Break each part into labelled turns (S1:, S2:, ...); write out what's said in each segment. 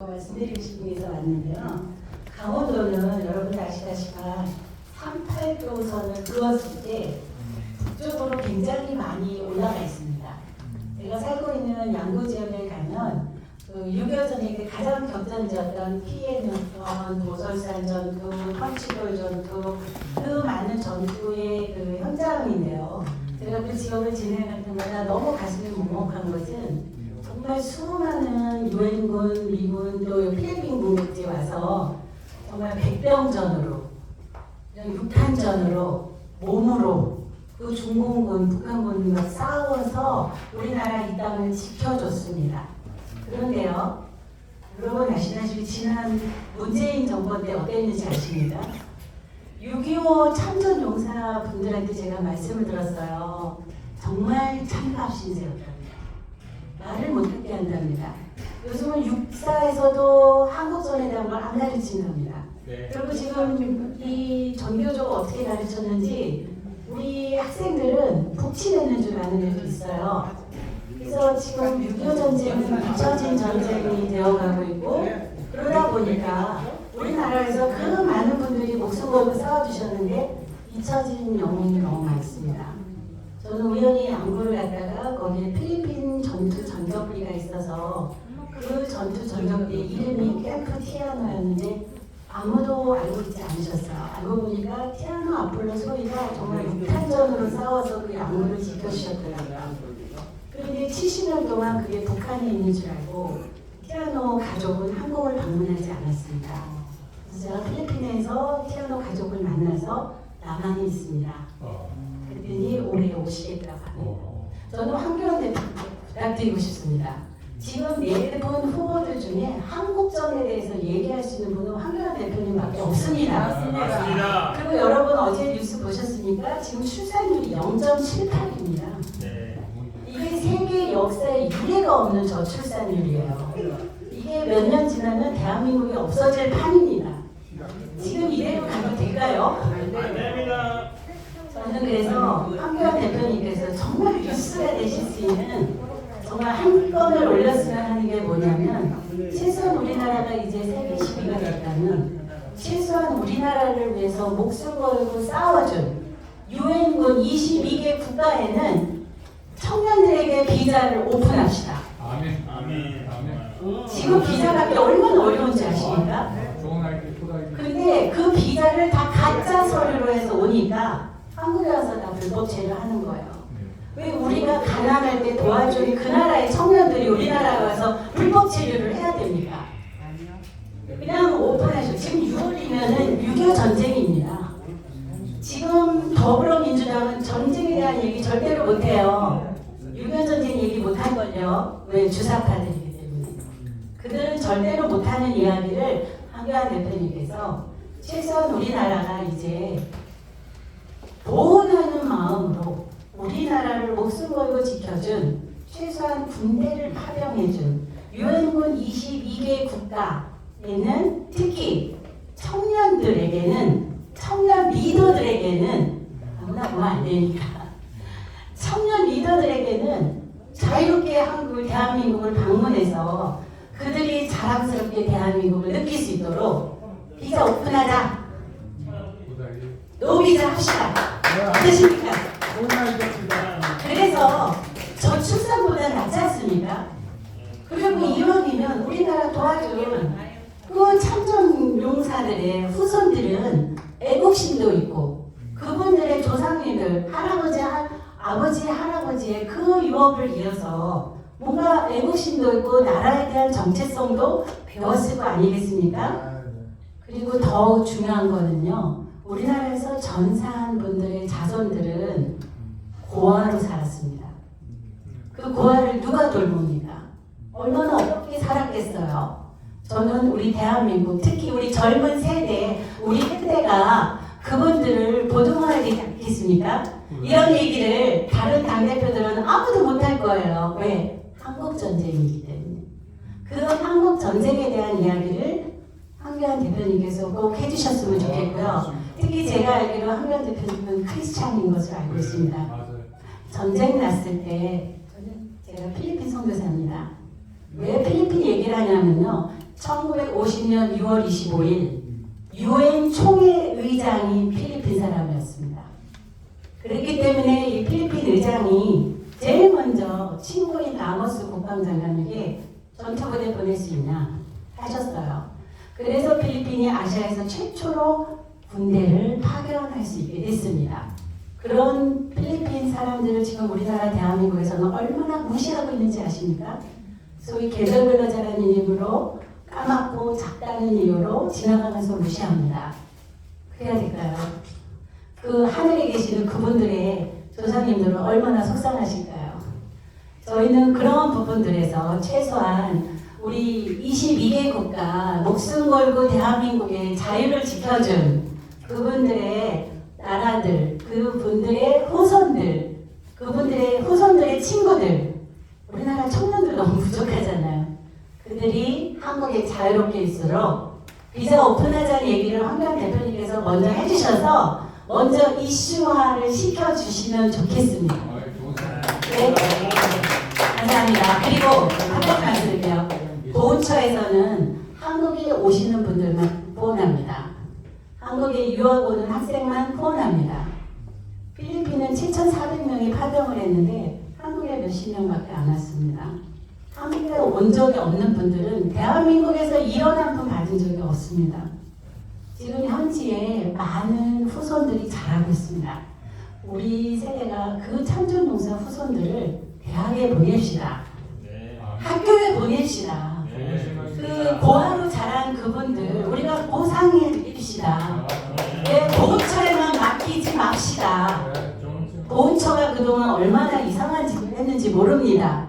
S1: 말씀드리고 싶은 게 있어 왔는데요. 강원도는 여러분 아시다시피 38도선을 그었을 때 북쪽으로 굉장히 많이 올라가 있습니다. 제가 살고 있는 양구 지역에 가면 그 6.25 전에 가장 격전지였던 피해능선, 도설산 전투, 황치돌 전투, 그 많은 전투의 그 현장인데요. 제가 그 지역을 지나갈 때마다 너무 가슴이 먹먹한 것은 정말 수많은 유엔군, 미군, 또 필리핀 군국들이 와서 정말 백병전으로, 육탄전으로, 몸으로 그 중공군, 북한군과 싸워서 우리나라 이 땅을 지켜줬습니다. 그런데요, 여러분 아시다시피 지난 문재인 정부 때 어땠는지 아십니까? 6.25 참전용사 분들한테 제가 말씀을 들었어요. 정말 찬밥 신세였다. 말을 못하게 한답니다. 요즘은 육사에서도 한국전에 대한 걸 안 가르친답니다. 네. 그리고 지금 이 전교조가 어떻게 가르쳤는지 우리 학생들은 북치내는 줄 아는 애도 있어요. 그래서 지금 6.25 전쟁은 잊혀진 전쟁이 되어가고 있고 그러다 보니까 우리나라에서 그 많은 분들이 목숨 걸고 싸워주셨는데 잊혀진 영웅이 너무 많습니다. 저는 우연히 양구를 갔다가 거기에 필리핀 전투 전적비가 있어서 그 전투 전적비의 이름이 캠프 티아노였는데 아무도 알고 있지 않으셨어요. 알고 보니까 티아노 아폴로 소위가 정말 육탄전으로 싸워서 그 양구를 지켜주셨더라고요. 그런데 70년 동안 그게 북한에 있는 줄 알고 티아노 가족은 한국을 방문하지 않았습니다. 그래서 제가 필리핀에서 티아노 가족을 만나서 남한에 있습니다. 그랬더니 올해 오시겠다고 합니다. 저는 황교안 대표 부탁드리고 싶습니다. 지금 네분 후보들 중에 한국전에 대해서 얘기할 수 있는 분은 황교안 대표님밖에 없습니다.
S2: 맞습니다.
S1: 그리고 여러분 어제 뉴스 보셨습니까? 지금 출산율이 0.78입니다.
S2: 네.
S1: 이게 세계 역사에 유례가 없는 저출산율이에요. 이게 몇 년 지나면 대한민국이 없어질 판입니다. 지금 이대로 가도 될까요?
S2: 안 됩니다.
S1: 저는 그래서 황교안 대표님께서 정말 뉴스가 되실 수 있는 정말 한 건을 올렸으면 하는 게 뭐냐면 최소한 우리나라가 이제 세계 10위가 됐다면 최소한 우리나라를 위해서 목숨 걸고 싸워준 유엔군 22개 국가에는 청년들에게 비자를 오픈합시다.
S3: 아멘.
S2: 아멘.
S1: 지금 비자 받기 얼마나 어려운지 아십니까?
S3: 좋은 아이디, 토다이디.
S1: 근데 그 비자를 다 가짜 서류로 해서 오니까 한국에 와서 다 불법 체류를 하는 거예요. 왜 우리가 가난할 때 도와준 그 나라의 청년들이 우리나라에 와서 불법 체류를 해야 됩니까? 그냥 오픈하시고 지금 6월이면은 6.25 전쟁입니다. 지금 더불어민주당은 전쟁에 대한 얘기 절대로 못해요. 6.25 전쟁 얘기 못할걸요. 왜? 주사파들이기 때문에. 그들은 절대로 못하는 이야기를 황교안 대표님께서 최소한 우리나라가 이제 보호하는 마음으로 우리나라를 목숨 걸고 지켜준 최소한 군대를 파병해준 유엔군 22개 국가에는 특히 청년들에게는 청년 리더들에게는 아무나 보면 안 되니까 청년 리더들에게는 자유롭게 한국을 대한민국을 방문해서 그들이 자랑스럽게 대한민국을 느낄 수 있도록 비자 오픈하자. 노비자 합시다. 어떠십니까? 그래서 저출산보다 낫지 않습니까? 그리고 이왕이면 우리나라 도와준 그 참전용사들의 후손들은 애국심도 있고 그분들의 조상님들 아버지 할아버지의 그 유업을 이어서 뭔가 애국심도 있고 나라에 대한 정체성도 배웠을 거 아니겠습니까? 그리고 더 중요한 거는요. 우리나라에서 전사한 분들의 자손들은 고아로 살았습니다. 그 고아를 누가 돌봅니까? 얼마나 어렵게 살았겠어요. 저는 우리 대한민국, 특히 우리 젊은 세대, 우리 세대가 그분들을 보듬어야 되지 않겠습니까? 이런 얘기를 다른 당대표들은 아무도 못할 거예요. 왜? 한국전쟁이기 때문에. 그 한국전쟁에 대한 이야기를 황교안 대표님께서 꼭 해주셨으면 좋겠고요. 특히 제가 알기로 황교안 대표님은 크리스찬인 것을 알고 있습니다. 전쟁 났을 때 제가 필리핀 선교사입니다. 왜 필리핀 얘기를 하냐면요. 1950년 6월 25일 유엔 총회 의장이 필리핀 사람이었습니다. 그렇기 때문에 이 필리핀 의장이 제일 먼저 친구인 라모스 국방장관에게 전투부대 보낼 수 있냐 하셨어요. 그래서 필리핀이 아시아에서 최초로 군대를 파견할 수 있게 됐습니다. 그런 필리핀 사람들을 지금 우리나라 대한민국에서는 얼마나 무시하고 있는지 아십니까? 소위 계절변호자라는 이름으로 까맣고 작다는 이유로 지나가면서 무시합니다. 그래야 될까요? 그 하늘에 계시는 그분들의 조상님들은 얼마나 속상하실까요? 저희는 그런 부분들에서 최소한 우리 22개국가 목숨 걸고 대한민국의 자유를 지켜준 그분들의 나라들, 그분들의 후손들, 그분들의 후손들의 친구들, 우리나라 청년들 너무 부족하잖아요. 그들이 한국에 자유롭게 있도록 비자 오픈하자는 얘기를 황교안 대표님께서 먼저 해주셔서 먼저 이슈화를 시켜주시면 좋겠습니다. 네. 감사합니다. 그리고 한 가지 말씀드릴게요. 보훈처에서는 한국에 오시는 분들만 후원합니다. 한국에 유학 오는 학생만 후원합니다. 필리핀은 7,400명이 파병을 했는데 한국에 몇십 명밖에 안 왔습니다. 한국에 온 적이 없는 분들은 대한민국에서 이런 한 푼 받은 적이 없습니다. 지금 현지에 많은 후손들이 자라고 있습니다. 우리 세대가 그 참전용사 후손들을 대학에 보냅시다.
S2: 네.
S1: 학교에 보냅시다. 그 고아로 자란 그분들 우리가 보상해 드립시다. 네, 보훈처에만 맡기지 맙시다. 보훈처가 그동안 얼마나 이상한 짓을 했는지 모릅니다.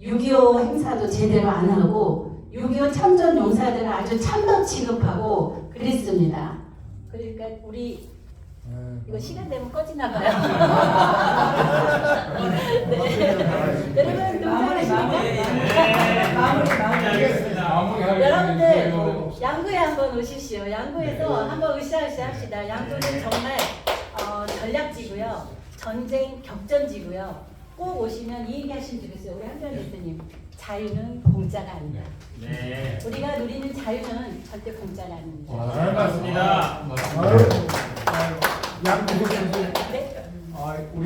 S1: 6.25 행사도 제대로 안 하고 6.25 참전 용사들을 아주 찬밥 취급하고 그랬습니다. 그러니까 우리 이거 시간 되면 꺼지나 봐요. 네. 여러분 동참하십니까? 여러분들 양구에 한번 오십시오. 양구에서 한번 으쌰으쌰 합시다. 양구는 정말 전략지고요. 전쟁 격전지고요. 꼭 오시면 이 얘기 하시면 좋겠어요. 우리 한변 대표님. 자유는 공짜가 아니다.
S2: 네.
S1: 우리가 누리는 자유는 절대 공짜가 아닙니다.
S2: 맞습니다.
S3: 양국 선생,
S1: 네?
S3: 우리